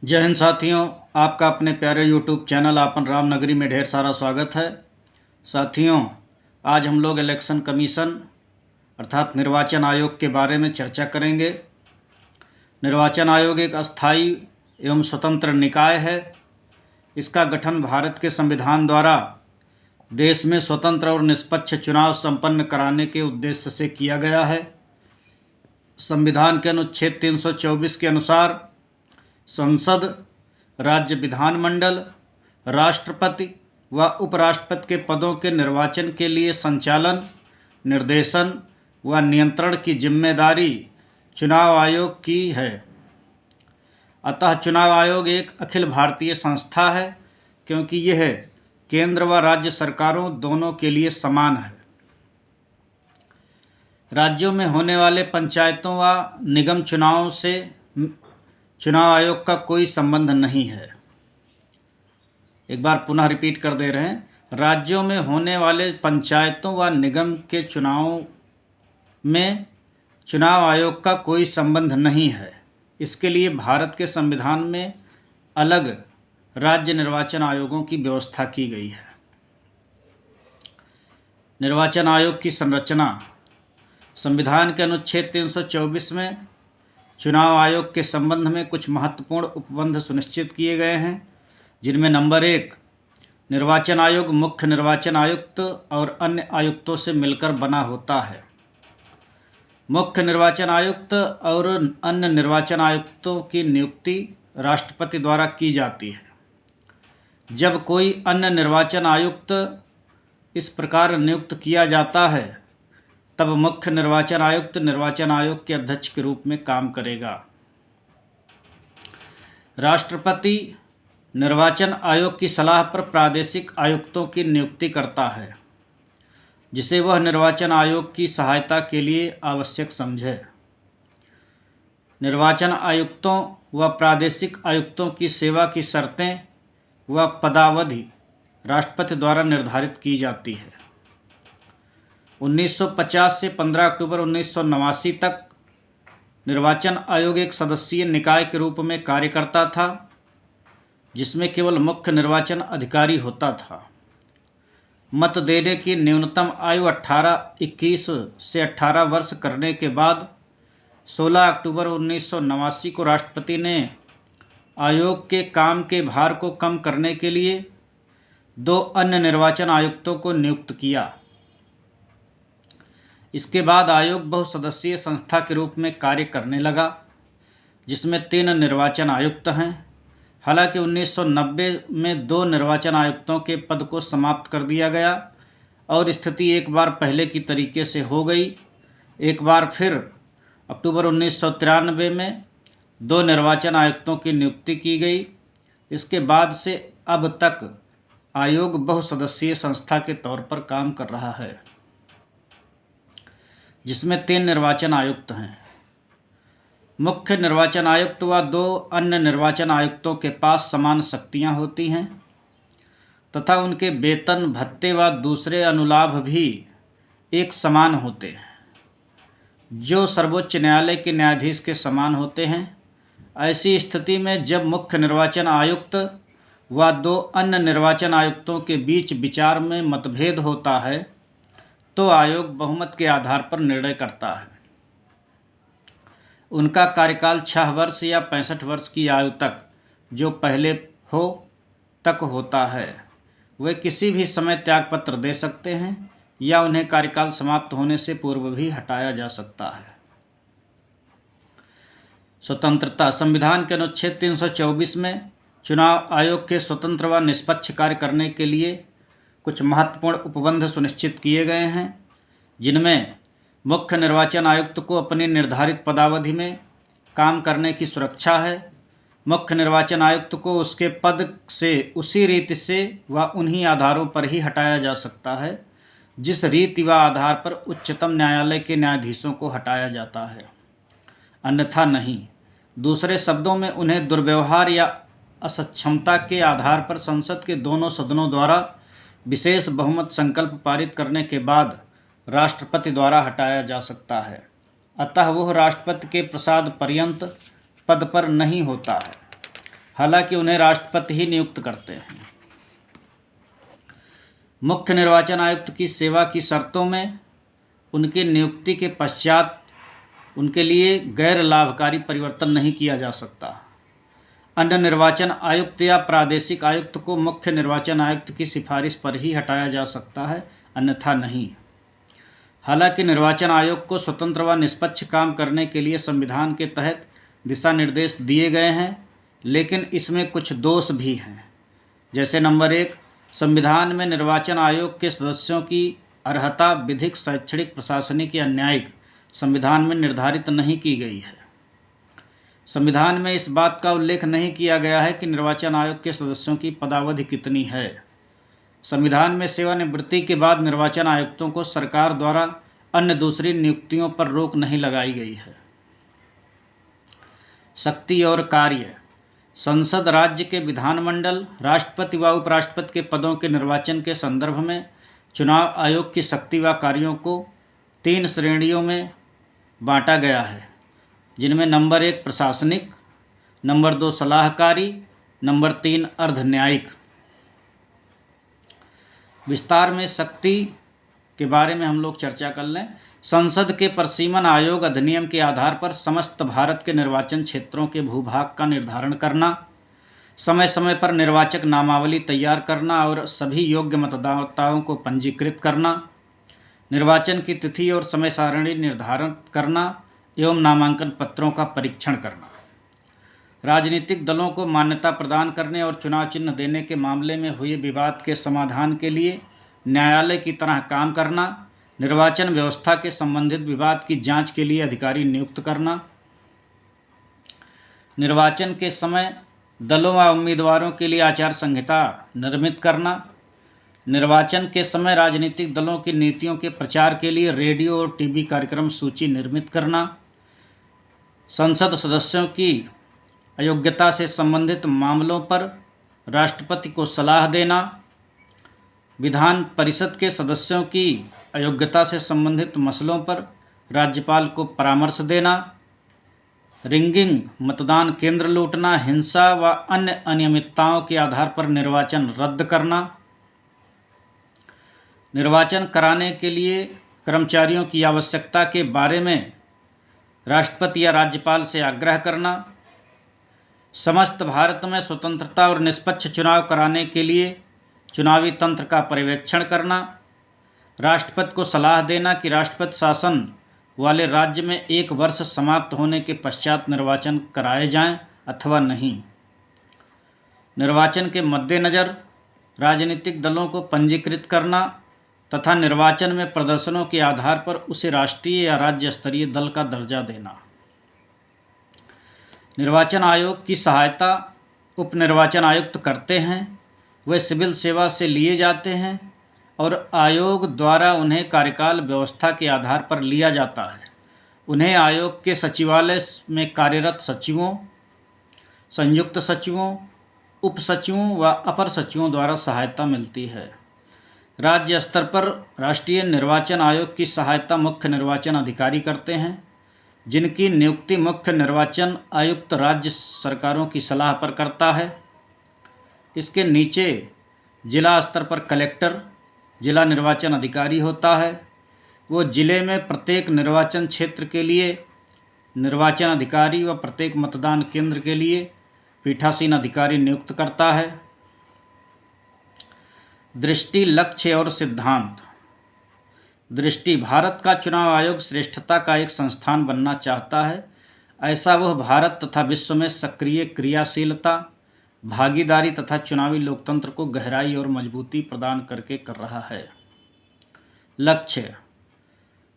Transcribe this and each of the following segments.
जय हिंद साथियों, आपका अपने प्यारे YouTube चैनल आपन रामनगरी में ढेर सारा स्वागत है। साथियों, आज हम लोग इलेक्शन कमीशन अर्थात निर्वाचन आयोग के बारे में चर्चा करेंगे। निर्वाचन आयोग एक अस्थायी एवं स्वतंत्र निकाय है। इसका गठन भारत के संविधान द्वारा देश में स्वतंत्र और निष्पक्ष चुनाव संपन्न कराने के उद्देश्य से किया गया है। संविधान के अनुच्छेद 324 के अनुसार संसद, राज्य विधानमंडल, राष्ट्रपति व उपराष्ट्रपति के पदों के निर्वाचन के लिए संचालन, निर्देशन व नियंत्रण की जिम्मेदारी चुनाव आयोग की है। अतः चुनाव आयोग एक अखिल भारतीय संस्था है, क्योंकि यह केंद्र व राज्य सरकारों दोनों के लिए समान है। राज्यों में होने वाले पंचायतों व निगम चुनावों से चुनाव आयोग का कोई संबंध नहीं है। एक बार पुनः रिपीट कर दे रहे हैं। राज्यों में होने वाले पंचायतों व निगम के चुनावों में चुनाव आयोग का कोई संबंध नहीं है। इसके लिए भारत के संविधान में अलग राज्य निर्वाचन आयोगों की व्यवस्था की गई है। निर्वाचन आयोग की संरचना। संविधान के अनुच्छेद 324 में चुनाव आयोग के संबंध में कुछ महत्वपूर्ण उपबंध सुनिश्चित किए गए हैं, जिनमें नंबर 1, निर्वाचन आयोग मुख्य निर्वाचन आयुक्त और अन्य आयुक्तों से मिलकर बना होता है। मुख्य निर्वाचन आयुक्त और अन्य निर्वाचन आयुक्तों की नियुक्ति राष्ट्रपति द्वारा की जाती है। जब कोई अन्य निर्वाचन आयुक्त इस प्रकार नियुक्त किया जाता है, तब मुख्य निर्वाचन आयुक्त निर्वाचन आयोग के अध्यक्ष के रूप में काम करेगा। राष्ट्रपति निर्वाचन आयोग की सलाह पर प्रादेशिक आयुक्तों की नियुक्ति करता है, जिसे वह निर्वाचन आयोग की सहायता के लिए आवश्यक समझे। निर्वाचन आयुक्तों व प्रादेशिक आयुक्तों की सेवा की शर्तें व पदावधि राष्ट्रपति द्वारा निर्धारित की जाती है। 1950 से 15 अक्टूबर 1989 तक निर्वाचन आयोग एक सदस्यीय निकाय के रूप में कार्य करता था, जिसमें केवल मुख्य निर्वाचन अधिकारी होता था। मत देने की न्यूनतम आयु 21 से 18 वर्ष करने के बाद 16 अक्टूबर 1989 को राष्ट्रपति ने आयोग के काम के भार को कम करने के लिए 2 अन्य निर्वाचन आयुक्तों को नियुक्त किया। इसके बाद आयोग बहुसदस्यीय संस्था के रूप में कार्य करने लगा, जिसमें 3 निर्वाचन आयुक्त हैं। हालांकि 1990 में 2 निर्वाचन आयुक्तों के पद को समाप्त कर दिया गया और स्थिति एक बार पहले की तरीके से हो गई। एक बार फिर अक्टूबर 1993 में 2 निर्वाचन आयुक्तों की नियुक्ति की गई। इसके बाद से अब तक आयोग बहुसदस्यीय संस्था के तौर पर काम कर रहा है, जिसमें 3 निर्वाचन आयुक्त हैं। मुख्य निर्वाचन आयुक्त व 2 अन्य निर्वाचन आयुक्तों के पास समान शक्तियां होती हैं तथा उनके वेतन, भत्ते व दूसरे अनुलाभ भी एक समान होते हैं, जो सर्वोच्च न्यायालय के न्यायाधीश के समान होते हैं। ऐसी स्थिति में जब मुख्य निर्वाचन आयुक्त व 2 अन्य निर्वाचन आयुक्तों के बीच विचार में मतभेद होता है, तो आयोग बहुमत के आधार पर निर्णय करता है। उनका कार्यकाल 6 वर्ष या 65 वर्ष की आयु तक, जो पहले हो तक होता है। वे किसी भी समय त्यागपत्र दे सकते हैं या उन्हें कार्यकाल समाप्त होने से पूर्व भी हटाया जा सकता है। स्वतंत्रता। संविधान के अनुच्छेद 324 में चुनाव आयोग के स्वतंत्र व निष्पक्ष कार्य करने के लिए कुछ महत्वपूर्ण उपबंध सुनिश्चित किए गए हैं, जिनमें मुख्य निर्वाचन आयुक्त को अपनी निर्धारित पदावधि में काम करने की सुरक्षा है। मुख्य निर्वाचन आयुक्त को उसके पद से उसी रीति से व उन्हीं आधारों पर ही हटाया जा सकता है, जिस रीति व आधार पर उच्चतम न्यायालय के न्यायाधीशों को हटाया जाता है, अन्यथा नहीं। दूसरे शब्दों में, उन्हें दुर्व्यवहार या असक्षमता के आधार पर संसद के दोनों सदनों द्वारा विशेष बहुमत संकल्प पारित करने के बाद राष्ट्रपति द्वारा हटाया जा सकता है। अतः वह राष्ट्रपति के प्रसाद पर्यंत पद पर नहीं होता है। हालांकि उन्हें राष्ट्रपति ही नियुक्त करते हैं। मुख्य निर्वाचन आयुक्त की सेवा की शर्तों में उनकी नियुक्ति के पश्चात उनके लिए गैर लाभकारी परिवर्तन नहीं किया जा सकता। अन्य निर्वाचन आयुक्त या प्रादेशिक आयुक्त को मुख्य निर्वाचन आयुक्त की सिफारिश पर ही हटाया जा सकता है, अन्यथा नहीं। हालांकि निर्वाचन आयोग को स्वतंत्र व निष्पक्ष काम करने के लिए संविधान के तहत दिशा निर्देश दिए गए हैं, लेकिन इसमें कुछ दोष भी हैं। जैसे नंबर 1, संविधान में निर्वाचन आयोग के सदस्यों की अर्हता विधिक, शैक्षणिक, प्रशासनिक या न्यायिक संविधान में निर्धारित नहीं की गई है। संविधान में इस बात का उल्लेख नहीं किया गया है कि निर्वाचन आयोग के सदस्यों की पदावधि कितनी है। संविधान में सेवानिवृत्ति के बाद निर्वाचन आयुक्तों को सरकार द्वारा अन्य दूसरी नियुक्तियों पर रोक नहीं लगाई गई है। शक्ति और कार्य। संसद राज्य के विधानमंडल, राष्ट्रपति व उपराष्ट्रपति के पदों के निर्वाचन के संदर्भ में चुनाव आयोग की शक्ति व कार्यों को 3 श्रेणियों में बांटा गया है, जिनमें नंबर 1 प्रशासनिक, नंबर 2 सलाहकारी, नंबर 3 अर्ध न्यायिक। विस्तार में शक्ति के बारे में हम लोग चर्चा कर लें। संसद के परिसीमन आयोग अधिनियम के आधार पर समस्त भारत के निर्वाचन क्षेत्रों के भूभाग का निर्धारण करना, समय समय पर निर्वाचक नामावली तैयार करना और सभी योग्य मतदाताओं को पंजीकृत करना, निर्वाचन की तिथि और समय सारणी निर्धारण करना एवं नामांकन पत्रों का परीक्षण करना, राजनीतिक दलों को मान्यता प्रदान करने और चुनाव चिन्ह देने के मामले में हुए विवाद के समाधान के लिए न्यायालय की तरह काम करना, निर्वाचन व्यवस्था के संबंधित विवाद की जांच के लिए अधिकारी नियुक्त करना, निर्वाचन के समय दलों व उम्मीदवारों के लिए आचार संहिता निर्मित करना, निर्वाचन के समय राजनीतिक दलों की नीतियों के प्रचार के लिए रेडियो और टीवी कार्यक्रम सूची निर्मित करना, संसद सदस्यों की अयोग्यता से संबंधित मामलों पर राष्ट्रपति को सलाह देना, विधान परिषद के सदस्यों की अयोग्यता से संबंधित मसलों पर राज्यपाल को परामर्श देना, रिंगिंग, मतदान केंद्र लूटना, हिंसा व अन्य अनियमितताओं के आधार पर निर्वाचन रद्द करना, निर्वाचन कराने के लिए कर्मचारियों की आवश्यकता के बारे में राष्ट्रपति या राज्यपाल से आग्रह करना, समस्त भारत में स्वतंत्रता और निष्पक्ष चुनाव कराने के लिए चुनावी तंत्र का पर्यवेक्षण करना, राष्ट्रपति को सलाह देना कि राष्ट्रपति शासन वाले राज्य में 1 वर्ष समाप्त होने के पश्चात निर्वाचन कराए जाएं अथवा नहीं, निर्वाचन के मद्देनज़र राजनीतिक दलों को पंजीकृत करना तथा निर्वाचन में प्रदर्शनों के आधार पर उसे राष्ट्रीय या राज्य स्तरीय दल का दर्जा देना। निर्वाचन आयोग की सहायता उप निर्वाचन आयुक्त करते हैं। वे सिविल सेवा से लिए जाते हैं और आयोग द्वारा उन्हें कार्यकाल व्यवस्था के आधार पर लिया जाता है। उन्हें आयोग के सचिवालय में कार्यरत सचिवों, संयुक्त सचिवों, उप सचिवों व अपर सचिवों द्वारा सहायता मिलती है। राज्य स्तर पर राष्ट्रीय निर्वाचन आयोग की सहायता मुख्य निर्वाचन अधिकारी करते हैं, जिनकी नियुक्ति मुख्य निर्वाचन आयुक्त राज्य सरकारों की सलाह पर करता है। इसके नीचे जिला स्तर पर कलेक्टर, जिला निर्वाचन अधिकारी होता है। वो जिले में प्रत्येक निर्वाचन क्षेत्र के लिए निर्वाचन अधिकारी व प्रत्येक मतदान केंद्र के लिए पीठासीन अधिकारी नियुक्त करता है। दृष्टि, लक्ष्य और सिद्धांत। दृष्टि। भारत का चुनाव आयोग श्रेष्ठता का एक संस्थान बनना चाहता है। ऐसा वह भारत तथा विश्व में सक्रिय क्रियाशीलता, भागीदारी तथा चुनावी लोकतंत्र को गहराई और मजबूती प्रदान करके कर रहा है। लक्ष्य।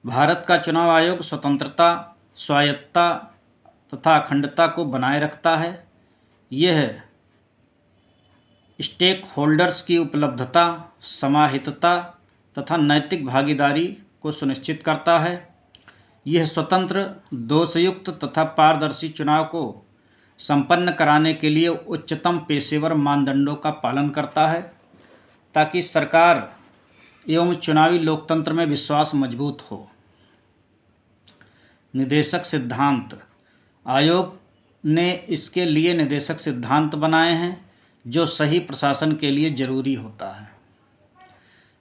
भारत का चुनाव आयोग स्वतंत्रता, स्वायत्तता तथा अखंडता को बनाए रखता है। यह स्टेक होल्डर्स की उपलब्धता, समाहितता तथा नैतिक भागीदारी को सुनिश्चित करता है। यह स्वतंत्र, दोषयुक्त तथा पारदर्शी चुनाव को संपन्न कराने के लिए उच्चतम पेशेवर मानदंडों का पालन करता है, ताकि सरकार एवं चुनावी लोकतंत्र में विश्वास मजबूत हो। निदेशक सिद्धांत। आयोग ने इसके लिए निर्देशक सिद्धांत बनाए हैं जो सही प्रशासन के लिए जरूरी होता है।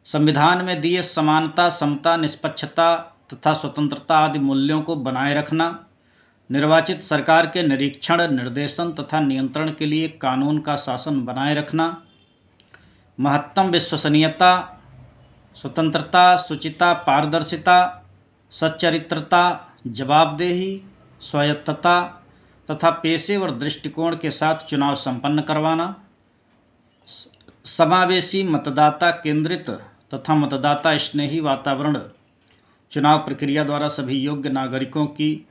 संविधान में दिए समानता, समता, निष्पक्षता तथा स्वतंत्रता आदि मूल्यों को बनाए रखना, निर्वाचित सरकार के निरीक्षण, निर्देशन तथा नियंत्रण के लिए कानून का शासन बनाए रखना, महत्तम विश्वसनीयता, स्वतंत्रता, शुचिता, पारदर्शिता, सच्चरित्रता, जवाबदेही, स्वायत्तता तथा पेशेवर दृष्टिकोण के साथ चुनाव संपन्न करवाना, समावेशी, मतदाता केंद्रित तथा मतदाता स्नेही वातावरण, चुनाव प्रक्रिया द्वारा सभी योग्य नागरिकों की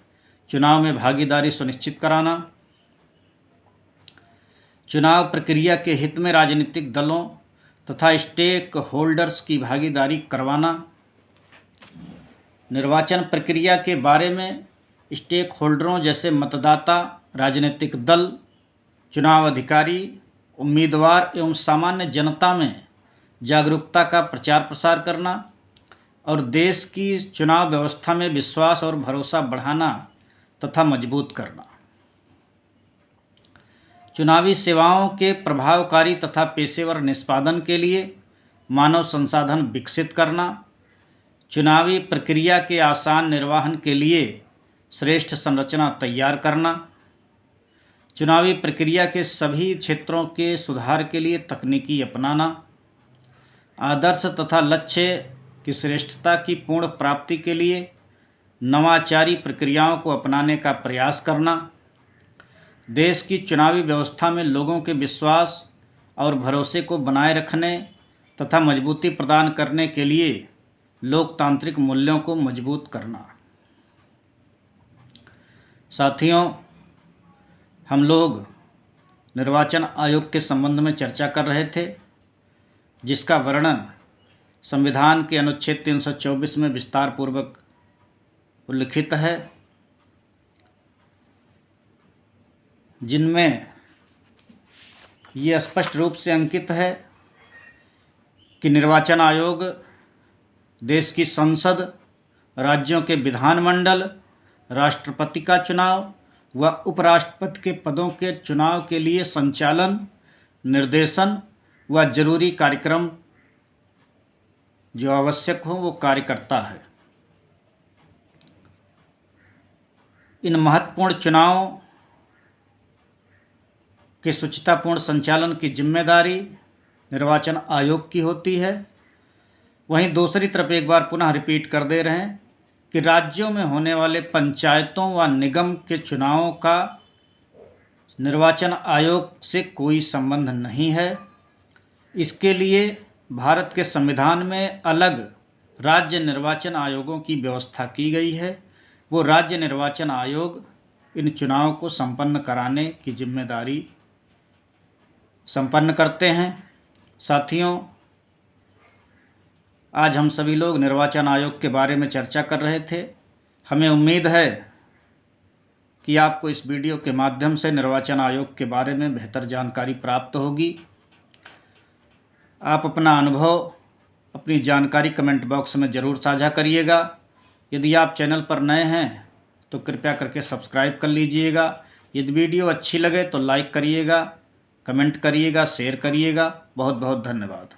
चुनाव में भागीदारी सुनिश्चित कराना, चुनाव प्रक्रिया के हित में राजनीतिक दलों तथा स्टेक होल्डर्स की भागीदारी करवाना, निर्वाचन प्रक्रिया के बारे में स्टेक होल्डरों जैसे मतदाता, राजनीतिक दल, चुनाव अधिकारी, उम्मीदवार एवं सामान्य जनता में जागरूकता का प्रचार प्रसार करना और देश की चुनाव व्यवस्था में विश्वास और भरोसा बढ़ाना तथा मजबूत करना, चुनावी सेवाओं के प्रभावकारी तथा पेशेवर निष्पादन के लिए मानव संसाधन विकसित करना, चुनावी प्रक्रिया के आसान निर्वहन के लिए श्रेष्ठ संरचना तैयार करना, चुनावी प्रक्रिया के सभी क्षेत्रों के सुधार के लिए तकनीकी अपनाना, आदर्श तथा लक्ष्य की श्रेष्ठता की पूर्ण प्राप्ति के लिए नवाचारी प्रक्रियाओं को अपनाने का प्रयास करना, देश की चुनावी व्यवस्था में लोगों के विश्वास और भरोसे को बनाए रखने तथा मजबूती प्रदान करने के लिए लोकतांत्रिक मूल्यों को मजबूत करना। साथियों, हम लोग निर्वाचन आयोग के संबंध में चर्चा कर रहे थे, जिसका वर्णन संविधान के अनुच्छेद 324 में विस्तार पूर्वक उल्लिखित है, जिनमें ये स्पष्ट रूप से अंकित है कि निर्वाचन आयोग देश की संसद, राज्यों के विधानमंडल, राष्ट्रपति का चुनाव व उपराष्ट्रपति के पदों के चुनाव के लिए संचालन, निर्देशन व जरूरी कार्यक्रम जो आवश्यक हो वो कार्य करता है। इन महत्वपूर्ण चुनावों के सुचितापूर्ण संचालन की जिम्मेदारी निर्वाचन आयोग की होती है। वहीं दूसरी तरफ एक बार पुनः रिपीट कर दे रहे हैं कि राज्यों में होने वाले पंचायतों व निगम के चुनावों का निर्वाचन आयोग से कोई संबंध नहीं है। इसके लिए भारत के संविधान में अलग राज्य निर्वाचन आयोगों की व्यवस्था की गई है। वो राज्य निर्वाचन आयोग इन चुनावों को संपन्न कराने की जिम्मेदारी संपन्न करते हैं। साथियों, आज हम सभी लोग निर्वाचन आयोग के बारे में चर्चा कर रहे थे। हमें उम्मीद है कि आपको इस वीडियो के माध्यम से निर्वाचन आयोग के बारे में बेहतर जानकारी प्राप्त होगी। आप अपना अनुभव, अपनी जानकारी कमेंट बॉक्स में ज़रूर साझा करिएगा। यदि आप चैनल पर नए हैं तो कृपया करके सब्सक्राइब कर लीजिएगा। यदि वीडियो अच्छी लगे तो लाइक करिएगा, कमेंट करिएगा, शेयर करिएगा। बहुत बहुत धन्यवाद।